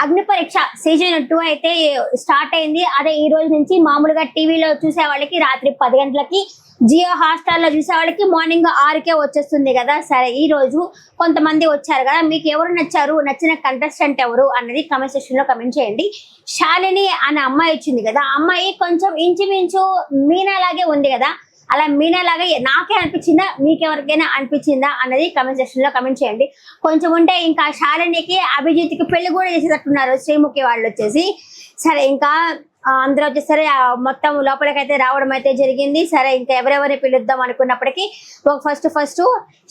అగ్ని పరీక్ష సీజన్ 2 అయితే స్టార్ట్ అయింది. అదే ఈ రోజు నుంచి మామూలుగా టీవీలో చూసే వాళ్ళకి రాత్రి 10 గంటలకి, జియో హాట్స్టార్ లో చూసే వాళ్ళకి మార్నింగ్ 6కే వచ్చేస్తుంది కదా. సరే ఈ రోజు కొంతమంది వచ్చారు కదా, మీకు ఎవరు నచ్చారు, నచ్చిన కంటెస్టెంట్ ఎవరు అన్నది కమెంట్ సెక్షన్ లో కమెంట్ చేయండి. శాలిని అనే అమ్మాయి వచ్చింది కదా, అమ్మాయి కొంచెం ఇంచుమించు మీనా లాగే ఉంది కదా. అలా మీనా లాగా నాకే అనిపించిందా, మీకెవరికైనా అనిపించిందా అన్నది కమెంట్ సెక్షన్ లో కమెంట్ చేయండి. కొంచెం ఉంటే ఇంకా శాలినికి అభిజిత్కి పెళ్లి కూడా చేసేటట్టున్నారు శ్రీముఖి వాళ్ళు వచ్చేసి. సరే ఇంకా అందరూ వచ్చేసరి మొత్తం లోపలికైతే రావడం అయితే జరిగింది. సరే ఇంకా ఎవరెవరిని పిలుద్దాం అనుకున్నప్పటికీ ఫస్ట్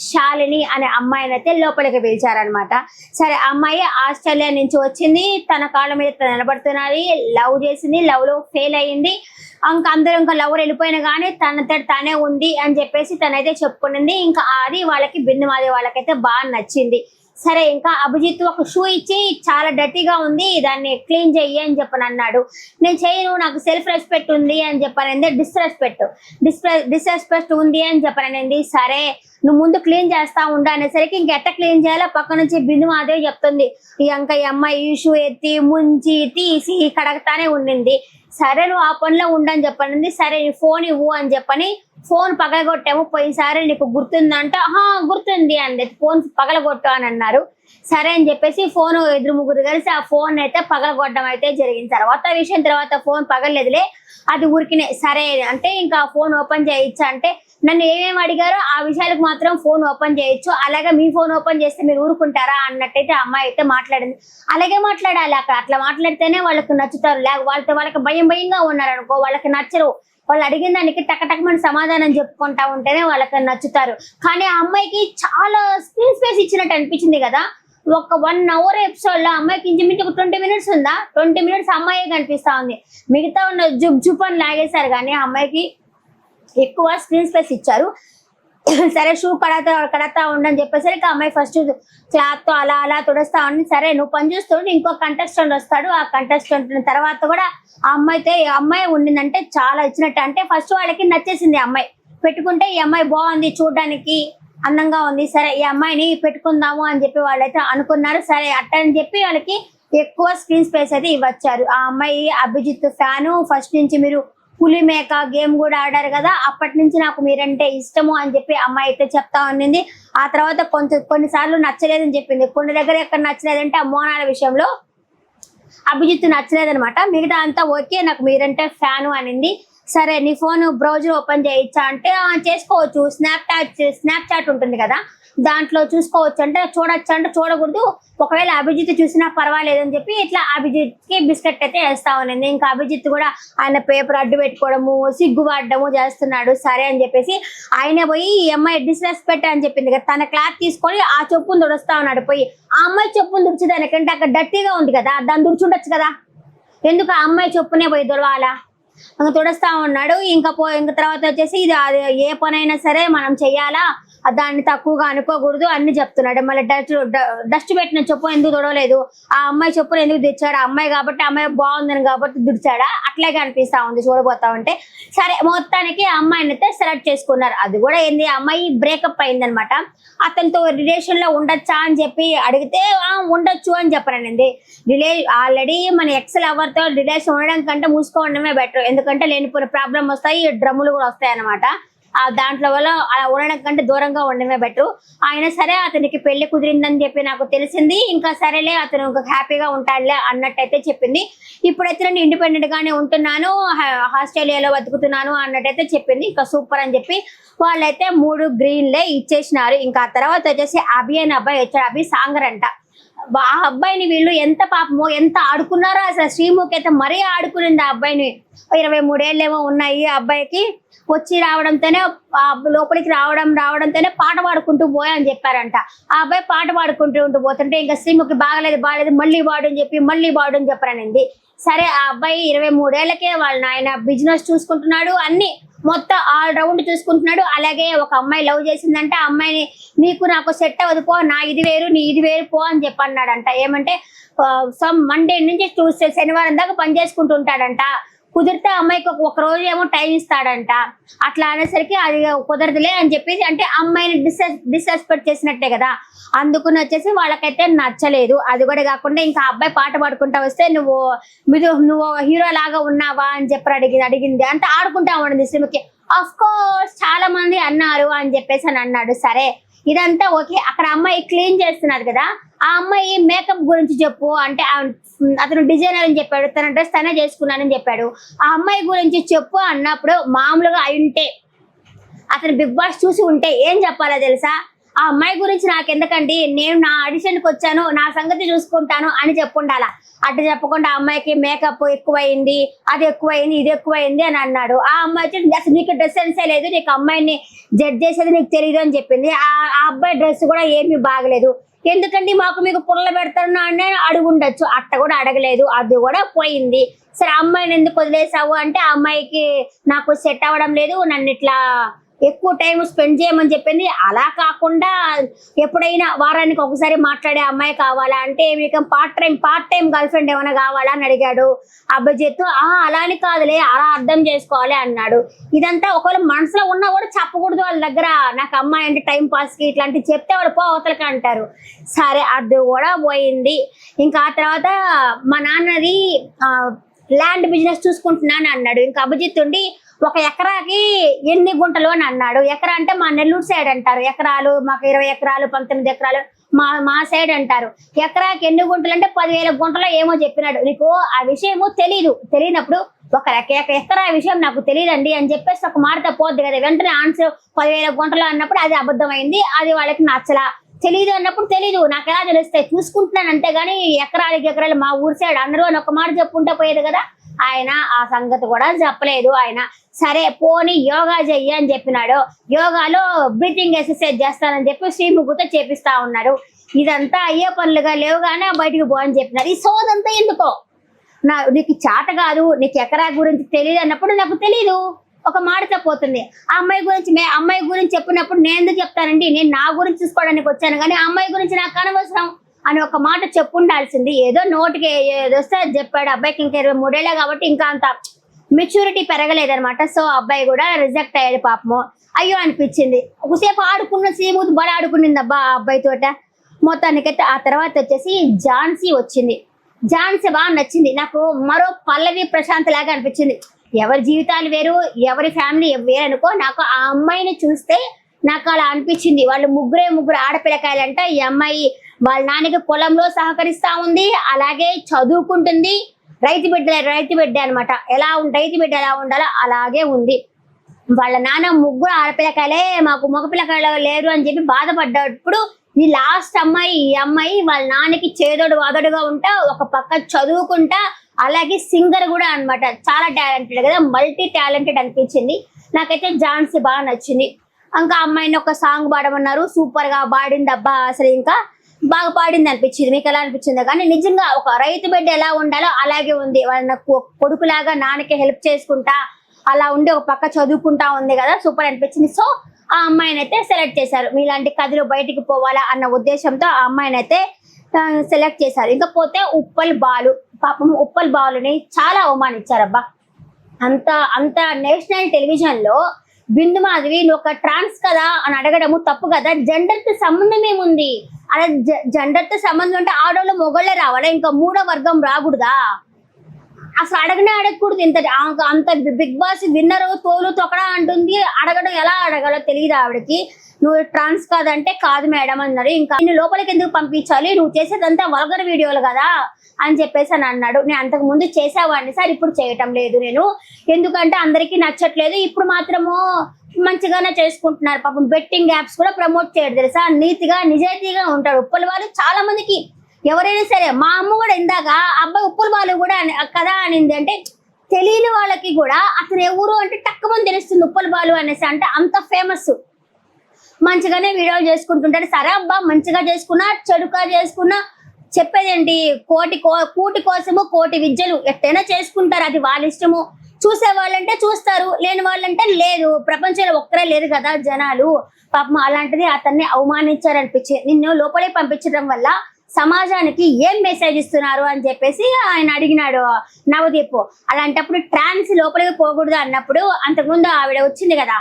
శాలిని అనే అమ్మాయిని అయితే లోపలికి పిలిచారనమాట. సరే అమ్మాయి ఆస్ట్రేలియా నుంచి వచ్చింది, తన కాళ్ళ మీద నిలబడుతున్నది, లవ్ చేసింది, లవ్ లో ఫెయిల్ అయ్యింది. ఇంకా అందరూ ఇంకా లవర్ వెళ్ళిపోయినా కానీ తనంతట తానే ఉంది అని చెప్పేసి తనైతే చెప్పుకునింది. ఇంకా అది వాళ్ళకి బిందుమాది వాళ్ళకైతే బాగా నచ్చింది. సరే ఇంకా అభిజిత్ ఒక షూ ఇచ్చి చాలా డర్టీగా ఉంది, దాన్ని క్లీన్ చెయ్యి అని చెప్పని అన్నాడు. నేను చేయను, నాకు సెల్ఫ్ రెస్పెక్ట్ ఉంది అని చెప్పనండి. డిస్రెస్పెక్ట్ ఉంది అని చెప్పనండి. సరే నువ్వు ముందు క్లీన్ చేస్తా ఉండు అనేసరికి ఇంకెట్ట క్లీన్ చేయాలో పక్క నుంచి బిందు మాదే చెప్తుంది. ఇంకా ఈ అమ్మాయి ఈ షూ ఎత్తి ముంచి తీసి కడగతానే ఉండింది. సరే నువ్వు ఆ పనిలో ఉండని చెప్పనండి. సరే నీ ఫోన్ ఇవ్వు అని చెప్పని ఫోన్ పగలగొట్టాము. పోయినసారి నీకు గుర్తుందంట, గుర్తుంది అండి, ఫోన్ పగలగొట్టు అని అన్నారు. సరే అని చెప్పేసి ఫోన్ ఇద్దరు ముగ్గురు కలిసి ఆ ఫోన్ అయితే పగలగొట్టడం అయితే జరిగింది. తర్వాత ఫోన్ పగలలేదులే, అది ఊరికినే. సరే అంటే ఇంకా ఫోన్ ఓపెన్ చేయొచ్చు అంటే నన్ను ఏమేమి అడిగారో ఆ విషయాలకు మాత్రం ఫోన్ ఓపెన్ చేయొచ్చు, అలాగే మీ ఫోన్ ఓపెన్ చేస్తే మీరు ఊరుకుంటారా అన్నట్టయితే అమ్మాయి అయితే మాట్లాడింది. అలాగే మాట్లాడాలి, అట్లా మాట్లాడితేనే వాళ్ళకి నచ్చుతారు. వాళ్ళకి భయంగా ఉన్నారనుకో వాళ్ళకి నచ్చరు. వాళ్ళు అడిగిన దానికి టకటకమని సమాధానం చెప్పుకుంటా ఉంటేనే వాళ్ళకి నచ్చుతారు. కానీ ఆ అమ్మాయికి చాలా స్క్రీన్ స్పేస్ ఇచ్చినట్టు అనిపించింది కదా. ఒక 1 అవర్ ఎపిసోడ్ లో అమ్మాయికి ఇంచుమించు ఒక 20 మినిట్స్ ఉందా, 20 మినిట్స్ అమ్మాయి కనిపిస్తా ఉంది. మిగతా ఉన్న జుప్ అని లాగేశారు కానీ అమ్మాయికి ఎక్కువ స్క్రీన్ స్పేస్ ఇచ్చారు. సరే షూ కడతా ఉండని చెప్పేసరికి అమ్మాయి ఫస్ట్ క్లాత్ తో అలా తుడుస్తా ఉంది. సరే నువ్వు పని చూస్తుంటే ఇంకో కంటెస్టెంట్ వస్తాడు, ఆ కంటెస్టెంట్ తర్వాత కూడా ఆ అమ్మాయి ఉండిందంటే చాలా ఇచ్చినట్టు. అంటే ఫస్ట్ వాళ్ళకి నచ్చేసింది అమ్మాయి, పెట్టుకుంటే ఈ అమ్మాయి బాగుంది, చూడడానికి అందంగా ఉంది, సరే ఈ అమ్మాయిని పెట్టుకుందాము అని చెప్పి వాళ్ళైతే అనుకున్నారు. సరే అట్టని చెప్పి వాళ్ళకి ఎక్కువ స్క్రీన్ స్పేస్ అయితే ఇవ్వచ్చారు. ఆ అమ్మాయి అభిజిత్ ఫ్యాను, ఫస్ట్ నుంచి మీరు పులి మేక గేమ్ కూడా ఆడారు కదా, అప్పటి నుంచి నాకు మీరంటే ఇష్టము అని చెప్పి అమ్మాయి అయితే చెప్తా ఉండింది. ఆ తర్వాత కొన్నిసార్లు నచ్చలేదని చెప్పింది. కొన్ని దగ్గర ఎక్కడ నచ్చలేదంటే ఆ మోనాల విషయంలో అభిజిత్ నచ్చలేదనమాట. మిగతా అంతా ఓకే, నాకు మీరంటే ఫ్యాను అనింది. సరే నీ ఫోన్ బ్రౌజర్ ఓపెన్ చేయొచ్చా అంటే చేసుకోవచ్చు, స్నాప్ చాట్ ఉంటుంది కదా దాంట్లో చూసుకోవచ్చు అంటే చూడొచ్చు అంటే చూడకూడదు, ఒకవేళ అభిజిత్ చూసినా పర్వాలేదు అని చెప్పి ఇట్లా అభిజిత్ కి బిస్కెట్ అయితే వేస్తా ఉన్నింది. ఇంకా అభిజిత్ కూడా ఆయన పేపర్ అడ్డు పెట్టుకోవడము, సిగ్గు పడడము చేస్తున్నాడు. సరే అని చెప్పేసి ఆయన పోయి ఈ అమ్మాయి డిస్రెస్పెక్ట్ అని చెప్పింది కదా, తన క్లాత్ తీసుకొని ఆ చెప్పును తుడుస్తా ఉన్నాడు. పోయి ఆ అమ్మాయి చెప్పును తుడిచేదానికంటే అక్కడ డర్టీగా ఉంది కదా, దాన్ని తుడిచుండొచ్చు కదా, ఎందుకు ఆ అమ్మాయి చెప్పునే పోయి తుడవాలా? తుడుస్తా ఉన్నాడు. ఇంకా తర్వాత వచ్చేసి ఇది ఏ పనైనా సరే మనం చెయ్యాలా, దాన్ని తక్కువగా అనుకోకూడదు అన్ని చెప్తున్నాడు. మళ్ళీ డస్ట్ పెట్టిన చెప్పు ఎందుకు తుడవలేదు, ఆ అమ్మాయి చెప్పును ఎందుకు తెచ్చాడు, అమ్మాయి కాబట్టి అమ్మాయి బాగుందని కాబట్టి దుడిచాడా, అట్లాగే అనిపిస్తా ఉంది చూడబోతా ఉంటే. సరే మొత్తానికి అమ్మాయిని అయితే సెలెక్ట్ చేసుకున్నారు. అది కూడా ఏంది, అమ్మాయి బ్రేకప్ అయిందనమాట. అతనితో రిలేషన్ లో ఉండొచ్చా అని చెప్పి అడిగితే ఉండొచ్చు అని చెప్పనండి. ఆల్రెడీ మన ఎక్స్ లవర్ తో రిలేషన్ ఉండడం కంటే మూసుకోవడమే బెటర్, ఎందుకంటే లేనిపోయిన ప్రాబ్లం వస్తాయి, డ్రమ్ములు కూడా వస్తాయి అనమాట. దాంట్లో వల్ల అలా ఉండడం కంటే దూరంగా ఉండడమే బెటర్. అయినా సరే అతనికి పెళ్లి కుదిరిందని చెప్పి నాకు తెలిసింది. ఇంకా సరేలే అతను ఇంకా హ్యాపీగా ఉంటాడులే అన్నట్టయితే చెప్పింది. ఇప్పుడైతే నేను ఇండిపెండెంట్ గానే ఉంటున్నాను, ఆస్ట్రేలియాలో బతుకుతున్నాను అన్నట్టయితే చెప్పింది. ఇంకా సూపర్ అని చెప్పి వాళ్ళైతే 3 గ్రీన్లే ఇచ్చేసినారు. ఇంకా ఆ తర్వాత వచ్చేసి అభి అని అబ్బాయి వచ్చాడు, అభి సాంగర్ అంట. ఆ అబ్బాయిని వీళ్ళు ఎంత పాపమో ఎంత ఆడుకున్నారో అసలు. శ్రీముఖి అయితే మరీ ఆడుకునింది ఆ అబ్బాయిని. 23 ఏళ్ళేమో ఉన్నాయి ఆ అబ్బాయికి. వచ్చి రావడంతోనే లోపలికి రావడంతోనే పాట పాడుకుంటూ పోయా అని చెప్పారంట. ఆ అబ్బాయి పాట పాడుకుంటూ పోతుంటే ఇంకా శ్రీముఖి బాగలేదు మళ్ళీ వాడు అని చెప్పారనింది. సరే ఆ అబ్బాయి 23 ఏళ్ళకే వాళ్ళ నాయన బిజినెస్ చూసుకుంటున్నాడు, అన్ని మొత్తం ఆల్ రౌండ్ చూసుకుంటున్నాడు. అలాగే ఒక అమ్మాయి లవ్ చేసిందంటే ఆ అమ్మాయిని నీకు నాకు సెట్ అవ్వదు పో, నా ఇది వేరు నీ ఇది వేరు పో అని చెప్పన్నాడంట. ఏమంటే మండే నుంచి శనివారం దాకా పని చేసుకుంటూ ఉంటాడంట. కుదిరితే అమ్మాయికి ఒక రోజు ఏమో టైం ఇస్తాడంట. అట్లా అనేసరికి అది కుదరదులే అని చెప్పేసి, అంటే అమ్మాయిని డిస్రెస్పెక్ట్ చేసినట్టే కదా. అందుకుని వచ్చేసి వాళ్ళకైతే నచ్చలేదు. అది కూడా కాకుండా ఇంకా అబ్బాయి పాట పాడుకుంటా వస్తే నువ్వు హీరో లాగా ఉన్నావా అని చెప్పి అడిగింది. అంటే ఆడుకుంటా ఉండింది శ్రీముఖి. అఫ్ కోర్స్ చాలా మంది అన్నారు అని చెప్పేసి అని అన్నాడు. సరే ఇదంతా ఓకే. అక్కడ అమ్మాయి క్లీన్ చేస్తున్నారు కదా, ఆ అమ్మాయి మేకప్ గురించి చెప్పు అంటే అతను డిజైనర్ అని చెప్పాడు, తన డ్రెస్ తనే చేసుకున్నానని చెప్పాడు. ఆ అమ్మాయి గురించి చెప్పు అన్నప్పుడు మామూలుగా అయి ఉంటే, అతను బిగ్ బాస్ చూసి ఉంటే ఏం చెప్పాలో తెలుసా, ఆ అమ్మాయి గురించి నాకెందుకండి, నేను నా ఆడిషన్కి వచ్చాను, నా సంగతి చూసుకుంటాను అని చెప్పుండాలా. అటు చెప్పకుండా ఆ అమ్మాయికి మేకప్ ఎక్కువైంది, అది ఎక్కువైంది, ఇది ఎక్కువైంది అని అన్నాడు. ఆ అమ్మాయి అసలు నీకు డ్రెస్ సెన్సే లేదు, నీకు అమ్మాయిని జడ్జ్ చేసేది నీకు తెలియదు అని చెప్పింది. ఆ అబ్బాయి డ్రెస్ కూడా ఏమీ బాగలేదు. ఎందుకండి మీకు పుల్ల పెడతాను అని అడుగుండొచ్చు, అట్ట కూడా అడగలేదు, అది కూడా పోయింది. సరే అమ్మాయిని ఎందుకు వదిలేసావు అంటే, ఆ అమ్మాయికి నాకు సెట్ అవ్వడం లేదు, నన్ను ఇట్లా ఎక్కువ టైం స్పెండ్ చేయమని చెప్పింది. అలా కాకుండా ఎప్పుడైనా వారానికి ఒకసారి మాట్లాడే అమ్మాయి కావాలా అంటే, మీకు పార్ట్ టైం గర్ల్ ఫ్రెండ్ ఏమైనా కావాలా అని అడిగాడు అభిజిత్. అలా అని కాదులే, అలా అర్థం చేసుకోవాలి అన్నాడు. ఇదంతా ఒకవేళ మనసులో ఉన్నా కూడా చెప్పకూడదు వాళ్ళ దగ్గర, నాకు అమ్మాయి అంటే టైం పాస్కి ఇట్లాంటివి చెప్తే వాళ్ళు అవతలకి అంటారు. సరే అది కూడా పోయింది. ఇంకా ఆ తర్వాత మా నాన్నది ల్యాండ్ బిజినెస్ చూసుకుంటున్నాను అన్నాడు. ఇంకా అభిజిత్ ఉండి 1 ఎకరాకి ఎన్ని గుంటలు అని అన్నాడు. ఎకరా అంటే మా నెల్లూరు సైడ్ అంటారు ఎకరాలు, మాకు 20 ఎకరాలు 19 ఎకరాలు మా సైడ్ అంటారు. ఎకరాకి ఎన్ని గుంటలు అంటే 10,000 గుంటలో ఏమో చెప్పినాడు. నీకు ఆ విషయము తెలియనప్పుడు 1 ఎకరా విషయం నాకు తెలియదండి అని చెప్పేసి ఒక మాట పోద్ది కదా. వెంటనే ఆన్సర్ 10,000 గుంటలు అన్నప్పుడు అది అబద్ధమైంది, అది వాళ్ళకి నచ్చలా. తెలీదు అన్నప్పుడు తెలీదు, నాకు ఎలా తెలుస్తాయి, చూసుకుంటున్నాను అంతేగాని ఎకరాలు మా ఊరు సైడ్ అందరూ అని ఒక మాట చెప్పుకుంటా పోయేది కదా. ఆయన ఆ సంగతి కూడా చెప్పలేదు ఆయన. సరే పోనీ యోగా చెయ్యి అని చెప్పినాడు. యోగాలో బ్రీతింగ్ ఎక్సర్సైజ్ చేస్తానని చెప్పి శ్రీముఖితో చేపిస్తా ఉన్నారు. ఇదంతా అయ్యే పనులుగా లేవుగానే బయటికి పో అని చెప్పినారు. ఈ సోదంతా ఎందుకో, నీకు చేత కాదు, నీకు ఎకరా గురించి తెలియదు అన్నప్పుడు నాకు తెలీదు ఒక మాటతో పోతుంది. ఆ అమ్మాయి గురించి చెప్పినప్పుడు నేను ఎందుకు చెప్తానండి, నేను నా గురించి చూసుకోవడానికి వచ్చాను కానీ ఆ అమ్మాయి గురించి నాకు అనవసరం అని ఒక మాట చెప్పుండాల్సింది. ఏదో నోటికి ఏదొస్తే చెప్పాడు. అబ్బాయికి ఇంకా 23 ఏళ్ళే కాబట్టి ఇంకా అంత మెచ్యూరిటీ పెరగలేదనమాట. సో అబ్బాయి కూడా రిజెక్ట్ అయ్యాడు పాపము. అయ్యో అనిపించింది. ఒకసేపు ఆడుకున్న శ్రీముఖి బాగా ఆడుకునింది అబ్బా ఆ అబ్బాయి తోట మొత్తానికైతే. ఆ తర్వాత వచ్చేసి ఝాన్సీ వచ్చింది. ఝాన్సీ బాగా నచ్చింది నాకు. మరో పల్లవి ప్రశాంత్ లాగా అనిపించింది. ఎవరి జీవితాలు వేరు, ఎవరి ఫ్యామిలీ వేరు అనుకో, నాకు ఆ అమ్మాయిని చూస్తే నాకు అలా అనిపించింది. వాళ్ళు ముగ్గురు ఆడపిల్లకాయలంట. ఈ అమ్మాయి వాళ్ళ నాన్నకి పొలంలో సహకరిస్తా ఉంది, అలాగే చదువుకుంటుంది. రైతు బిడ్డ అనమాట. రైతు బిడ్డ ఎలా ఉండాలో అలాగే ఉంది. వాళ్ళ నాన్న ముగ్గురు ఆడపిల్లకాయలే, మాకు మగపిల్లకాయలు లేరు అని చెప్పి బాధపడ్డప్పుడు ఈ లాస్ట్ అమ్మాయి, ఈ అమ్మాయి వాళ్ళ నాన్నకి చేదోడు వాదోడుగా ఉంటా, ఒక పక్క చదువుకుంటా, అలాగే సింగర్ కూడా అనమాట. చాలా టాలెంటెడ్ కదా, మల్టీ టాలెంటెడ్ అనిపించింది నాకైతే. ఝాన్సీ బాగా నచ్చింది. ఇంకా అమ్మాయిని ఒక సాంగ్ పాడమన్నారు, సూపర్ గా పాడింది అబ్బా. అసలు ఇంకా బాగా పాడింది అనిపించింది. మీకు ఎలా అనిపించిందో కానీ నిజంగా ఒక రైతు బిడ్డ ఎలా ఉండాలో అలాగే ఉంది. వాళ్ళ కొడుకులాగా నాన్నకి హెల్ప్ చేసుకుంటా అలా ఉండి ఒక పక్క చదువుకుంటా ఉంది కదా, సూపర్ అనిపించింది. సో ఆ అమ్మాయిని అయితే సెలెక్ట్ చేశారు. మీలాంటి కథలు బయటికి పోవాలా అన్న ఉద్దేశంతో ఆ అమ్మాయిని అయితే సెలెక్ట్ చేశారు. ఇకపోతే ఉప్పల్ బాలు, పాపం ఉప్పల్ బాలుని చాలా అవమానించారబ్బా. అంత నేషనల్ టెలివిజన్ లో బిందు మాధవి నువ్వు ఒక ట్రాన్స్ కదా అని అడగడము తప్పు కదా. జెండర్ తో సంబంధం ఏముంది? అలా జెండర్ తో సంబంధం అంటే ఆడవాళ్ళు మొగళ్ళే రావాలా, ఇంకా 3వ వర్గం రాకూడదా? అసలు అడగకూడదు. అంత బిగ్ బాస్ విన్నర్ తోలు తొక్కడా అంటుంది. అడగడం ఎలా అడగాలో తెలియదు ఆవిడకి. నువ్వు ట్రాన్స్ కాదంటే కాదు మేడం అన్నారు. ఇంకా నేను లోపలికి ఎందుకు పంపించాలి, నువ్వు చేసేదంతా వల్గర్ వీడియోలు కదా అని చెప్పేసి అని అన్నాడు. నేను అంతకు ముందు చేసేవాడిని సార్, ఇప్పుడు చేయటం లేదు నేను, ఎందుకంటే అందరికీ నచ్చట్లేదు. ఇప్పుడు మాత్రము మంచిగానే చేసుకుంటున్నారు. పాపం బెట్టింగ్ యాప్స్ కూడా ప్రమోట్ చేయడు తెలుసా. నీతిగా నిజాయితీగా ఉంటాడు ఉప్పల్ బాలు. చాలా మందికి ఎవరైనా సరే, మా అమ్మ కూడా ఇందాక అబ్బాయి ఉప్పల్ బాలు కూడా కదా అనింది. అంటే తెలియని వాళ్ళకి కూడా అతను ఎవరు అంటే టక్కుమని తెలుస్తుంది ఉప్పల్ బాలు అనేసి. అంటే అంత ఫేమస్. మంచిగానే వీడియోలు చేసుకుంటుంటాడు. సరే అబ్బా, మంచిగా చేసుకున్నా చెడుగా చేసుకున్నా చెప్పేదేంటి, కూటి కోసము కోటి విద్యలు ఎట్టైనా చేసుకుంటారు, అది వాళ్ళ ఇష్టము. చూసే వాళ్ళంటే చూస్తారు, లేని వాళ్ళంటే లేదు. ప్రపంచంలో ఒక్కరే లేరు కదా జనాలు. పాపం అలాంటిది అతన్ని అవమానించారనిపించింది. నిన్ను లోపలికి పంపించడం వల్ల సమాజానికి ఏం మెసేజ్ ఇస్తున్నారు అని చెప్పేసి ఆయన అడిగినాడు నవదీప్. అలాంటప్పుడు ట్రాన్స్ లోపలికి పోకూడదు అన్నప్పుడు అంతకుముందు ఆవిడ వచ్చింది కదా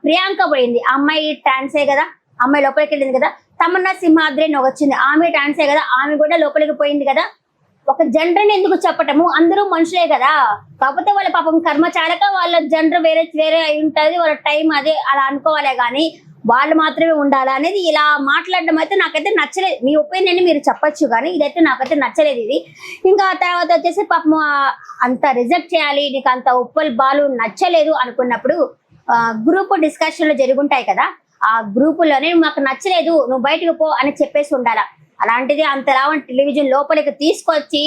ప్రియాంక పోయింది, ఆ అమ్మాయి ట్రాన్సే కదా, అమ్మాయి లోపలికి వెళ్ళింది కదా. తమన్నా సింహాద్రి అని వచ్చింది, ఆమె ట్రాన్సే కదా, ఆమె కూడా లోపలికి పోయింది కదా. ఒక జెండర్ని ఎందుకు చెప్పటము, అందరూ మనుషులే కదా, కాకపోతే వాళ్ళ పాపం కర్మ చాలక వాళ్ళ జెండర్ వేరే వేరే అయి ఉంటుంది, వాళ్ళ టైం అదే అలా అనుకోవాలే కానీ వాళ్ళు మాత్రమే ఉండాలి అనేది ఇలా మాట్లాడడం అయితే నాకైతే నచ్చలేదు. మీ ఒపీనియన్ మీరు చెప్పొచ్చు కానీ ఇదైతే నాకైతే నచ్చలేదు ఇది. ఇంకా తర్వాత వచ్చేసి పాపం అంత రిజెక్ట్ చేయాలి, నీకు అంత ఉప్పల్ బాలు నచ్చలేదు అనుకున్నప్పుడు గ్రూప్ డిస్కషన్లు జరుగుంటాయి కదా, ఆ గ్రూపులోనే మాకు నచ్చలేదు నువ్వు బయటకు పో అని చెప్పేసి ఉండాలా. అలాంటిది అంతలా టెలివిజన్ లోపలికి తీసుకొచ్చి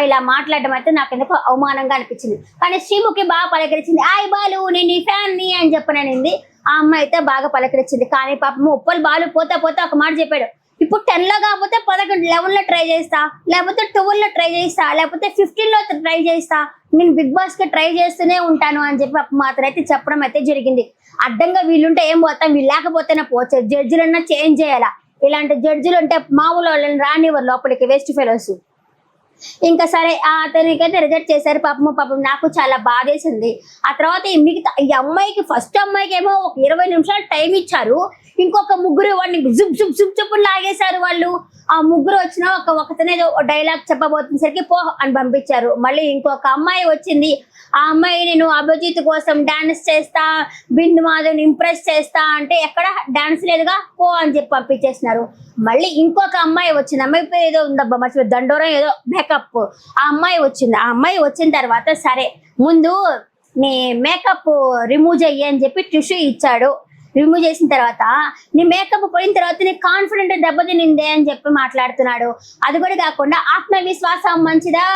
ఇలా మాట్లాడడం అయితే నాకు ఎందుకు అవమానంగా అనిపించింది. కానీ శ్రీముఖి బాగా పలకరించింది, ఆయ్ బాలు నేను నీ ఫ్యాన్ ని అని చెప్పననింది. ఆ అమ్మాయి అయితే బాగా పలకరించింది. కానీ పాపం ఉప్పల్ బాలు పోతా పోతా ఒక మాట చెప్పాడు, ఇప్పుడు 10లో కాకపోతే 11, 11లో ట్రై చేస్తా, లేకపోతే 12లో ట్రై చేస్తా, లేకపోతే 15లో ట్రై చేస్తా, నేను బిగ్ బాస్ కి ట్రై చేస్తూనే ఉంటాను అని చెప్పి మాత్రం అయితే చెప్పడం అయితే జరిగింది. అడ్డంగా వీళ్ళుంటే ఏం పోతాం, వీళ్ళు లేకపోతేనే పోవచ్చు, జడ్జిలన్నా చేంజ్ చేయాలా. ఇలాంటి జడ్జిలు ఉంటే మామూలు వాళ్ళని రానివ్వరు లోపలికి, వేస్ట్ ఫెలోస్. ఇంకా సరే అతనికైతే రిజెక్ట్ చేశారు. పాపం నాకు చాలా బాధేసింది. ఆ తర్వాత మిగతా ఈ అమ్మాయికి ఫస్ట్ అమ్మాయికి ఏమో ఒక 20 నిమిషాలు టైం ఇచ్చారు, ఇంకొక ముగ్గురు వాడిని జుప్ జుప్ జుప్ జుప్ లాగేశారు వాళ్ళు. ఆ ముగ్గురు వచ్చిన ఒకతనేదో డైలాగ్ చెప్పబోతున్నసరికి పో అని పంపించారు. మళ్ళీ ఇంకొక అమ్మాయి వచ్చింది, ఆ అమ్మాయి నేను అభిజిత్ కోసం డాన్స్ చేస్తా, బిందు మాధవ్ని ఇంప్రెస్ చేస్తా అంటే ఎక్కడ డాన్స్ లేదుగా, పో అని చెప్పి పంపించేసినారు. మళ్ళీ ఇంకొక అమ్మాయి వచ్చింది, అమ్మాయి పేరు ఏదో ఉందబ్బా మర్చిపోయి, దండోరం ఏదో మేకప్, ఆ అమ్మాయి వచ్చింది. ఆ అమ్మాయి వచ్చిన తర్వాత సరే ముందు నీ మేకప్ రిమూవ్ చెయ్యి అని చెప్పి టిష్యూ ఇచ్చాడు. రిమూవ్ చేసిన తర్వాత నీ మేకప్ పోయిన తర్వాత నీ కాన్ఫిడెంట్ దెబ్బతినిందే అని చెప్పి మాట్లాడుతున్నాడు. అది కూడా కాకుండా ఆత్మవిశ్వాసం మంచిదా,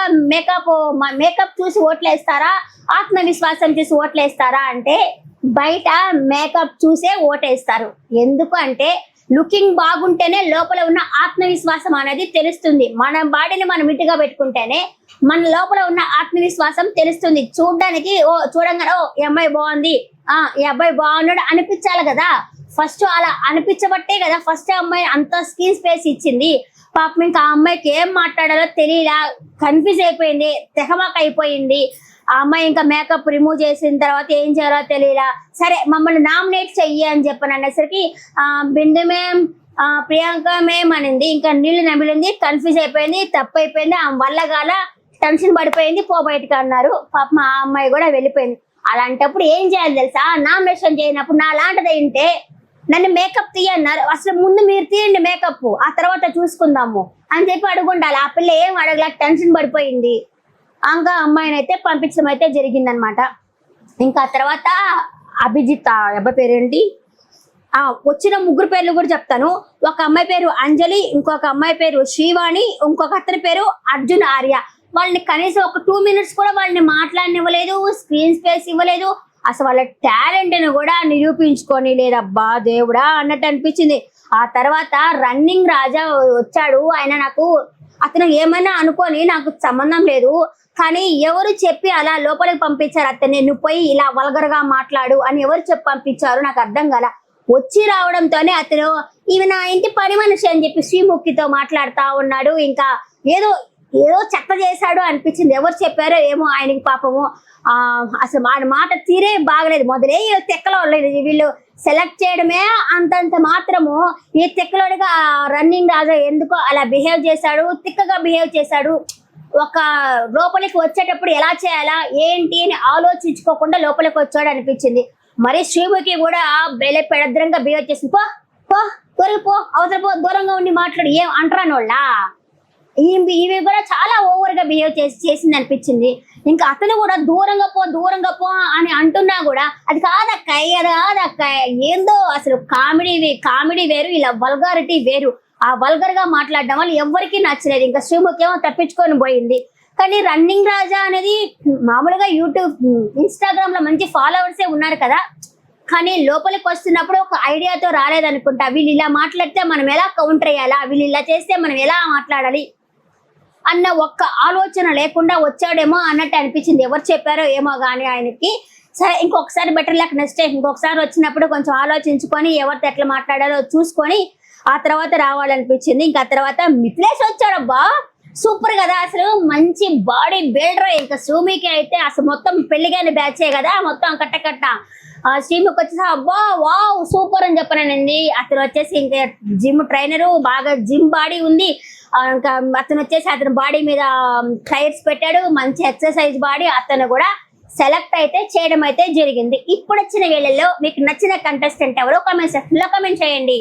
మేకప్ చూసి ఓట్లేస్తారా, ఆత్మవిశ్వాసం చూసి ఓట్లేస్తారా అంటే బయట మేకప్ చూసే ఓటేస్తారు. ఎందుకు అంటే లుకింగ్ బాగుంటేనే లోపల ఉన్న ఆత్మవిశ్వాసం అనేది తెలుస్తుంది. మన బాడీని మనం ఇటుగా పెట్టుకుంటేనే మన లోపల ఉన్న ఆత్మవిశ్వాసం తెలుస్తుంది. చూడడానికి చూడంగానే ఈ అమ్మాయి బాగుంది, ఈ అబ్బాయి బాగున్నాడు అనిపించాలి కదా. ఫస్ట్ అలా అనిపించబట్టే కదా ఫస్ట్ అమ్మాయి అంత స్క్రీన్ స్పేస్ ఇచ్చింది. పాపం ఇంకా ఆ అమ్మాయికి ఏం మాట్లాడాలో తెలియలా, కన్ఫ్యూజ్ అయిపోయింది, తెహమాక అయిపోయింది. ఆ అమ్మాయి ఇంకా మేకప్ రిమూవ్ చేసిన తర్వాత ఏం చేయాలో తెలియలా. సరే మమ్మల్ని నామినేట్ చెయ్యి అని చెప్పని అనేసరికి బిందు మేం ప్రియాంక మేం అనింది. ఇంకా నీళ్ళు నమిలింది, కన్ఫ్యూజ్ అయిపోయింది, తప్పు అయిపోయింది, ఆ వల్ల గాల టెన్షన్ పడిపోయింది, పో బయటకు అన్నారు. పాపం ఆ అమ్మాయి కూడా వెళ్ళిపోయింది. అలాంటప్పుడు ఏం చేయాలి తెలుసా, నామినేషన్ చేయనప్పుడు నా లాంటిది ఏంటే నన్ను మేకప్ తీయన్నారు, అసలు ముందు మీరు తీయండి మేకప్, ఆ తర్వాత చూసుకుందాము అని చెప్పి అడుగుండాలి. ఆ పిల్ల ఏం అడగలా, టెన్షన్ పడిపోయింది. ఇంకా అమ్మాయిని అయితే పంపించడం అయితే జరిగిందనమాట. ఇంకా తర్వాత అభిజిత్ అబ్బాయి పేరేంటి, వచ్చిన ముగ్గురు పేర్లు కూడా చెప్తాను. ఒక అమ్మాయి పేరు అంజలి, ఇంకొక అమ్మాయి పేరు శ్రీవాణి, ఇంకొక అతని పేరు అర్జున్ ఆర్య. వాళ్ళని కనీసం ఒక 2 minutes కూడా వాళ్ళని మాట్లాడనివ్వలేదు, స్క్రీన్ స్పేస్ ఇవ్వలేదు. అసలు వాళ్ళ టాలెంట్ ని కూడా నిరూపించుకొని లేదబ్బా దేవుడా అన్నట్టు అనిపించింది. ఆ తర్వాత రన్నింగ్ రాజా వచ్చాడు. ఆయన నాకు అతను ఏమైనా అనుకొని నాకు సంబంధం లేదు, కానీ ఎవరు చెప్పి అలా లోపలికి పంపించారు అతన్ని, నువ్వు పోయి ఇలా వల్గర్గా మాట్లాడు అని ఎవరు చెప్పి పంపించారు నాకు అర్థం కాల. వచ్చి రావడంతోనే అతను ఇవి నా ఇంటి పని మనిషి అని చెప్పి శ్రీముఖితో మాట్లాడుతూ ఉన్నాడు. ఇంకా ఏదో చెత్త చేశాడు అనిపించింది. ఎవరు చెప్పారో ఏమో ఆయనకి పాపము. అసలు ఆయన మాట తీరే బాగలేదు. మొదలే తెక్కలో లేదు, వీళ్ళు సెలెక్ట్ చేయడమే అంతంత మాత్రము. ఈ తెక్కలోడిగా రన్నింగ్ రాజా ఎందుకో అలా బిహేవ్ చేశాడు, తిక్కగా బిహేవ్ చేశాడు. ఒక లోపలికి వచ్చేటప్పుడు ఎలా చేయాలా ఏంటి అని ఆలోచించుకోకుండా లోపలికి వచ్చాడు అనిపించింది. మరి శ్రీముఖి కూడా పెడద్రంగా బిహేవ్ చేసింది. పో త్వరగా పో, అవతల పో, దూరంగా ఉండి మాట్లాడు, ఏం అంటరాని వాళ్ళ ఇవి కూడా చాలా ఓవర్ గా బిహేవ్ చేసింది అనిపించింది. ఇంకా అతను కూడా దూరంగా పో అని అంటున్నా కూడా అది కాదక్క ఏందో అసలు కామెడీ వేరు, ఇలా వల్గారిటీ వేరు. ఆ వల్గర్ గా మాట్లాడడం వల్ల ఎవరికి నచ్చలేదు. ఇంకా శ్రీముఖి ఏమో తప్పించుకొని పోయింది. కానీ రన్నింగ్ రాజా అనేది మామూలుగా యూట్యూబ్ ఇన్స్టాగ్రామ్ లో మంచి ఫాలోవర్సే ఉన్నారు కదా, కానీ లోపలికి వస్తున్నప్పుడు ఒక ఐడియాతో రాలేదనుకుంటా. వీళ్ళు ఇలా మాట్లాడితే మనం ఎలా కౌంటర్ అయ్యాలా, వీళ్ళు ఇలా చేస్తే మనం ఎలా మాట్లాడాలి అన్న ఒక్క ఆలోచన లేకుండా వచ్చాడేమో అన్నట్టు అనిపించింది. ఎవరు చెప్పారో ఏమో కానీ ఆయనకి. సరే ఇంకొకసారి బెటర్ లక్, నెక్స్ట్ టైం ఇంకొకసారి వచ్చినప్పుడు కొంచెం ఆలోచించుకొని ఎవరితో ఎట్లా మాట్లాడాలో చూసుకొని ఆ తర్వాత రావాలనిపించింది. ఇంకా ఆ తర్వాత మిథిలేష్ వచ్చాడబ్బా, సూపర్ కదా అసలు, మంచి బాడీ బిల్డర్. ఇంకా శ్రీముఖి అయితే అసలు మొత్తం పెళ్లిగాని బ్యాచే కదా, మొత్తం కట్ట శ్రీముఖి వచ్చేసి అబ్బా వావ్ సూపర్ అని చెప్పానండి. అతను వచ్చేసి ఇంకా జిమ్ ట్రైనరు, బాగా జిమ్ బాడీ ఉంది. ఇంకా అతను వచ్చేసి అతని బాడీ మీద టైర్స్ పెట్టాడు, మంచి ఎక్సర్సైజ్ బాడీ. అతను కూడా సెలెక్ట్ అయితే చేయడం అయితే జరిగింది. ఇప్పుడు వచ్చిన వేళల్లో మీకు నచ్చిన కంటెస్టెంట్ ఎవరో కామెంట్ సెక్షన్ లో కామెంట్ చేయండి.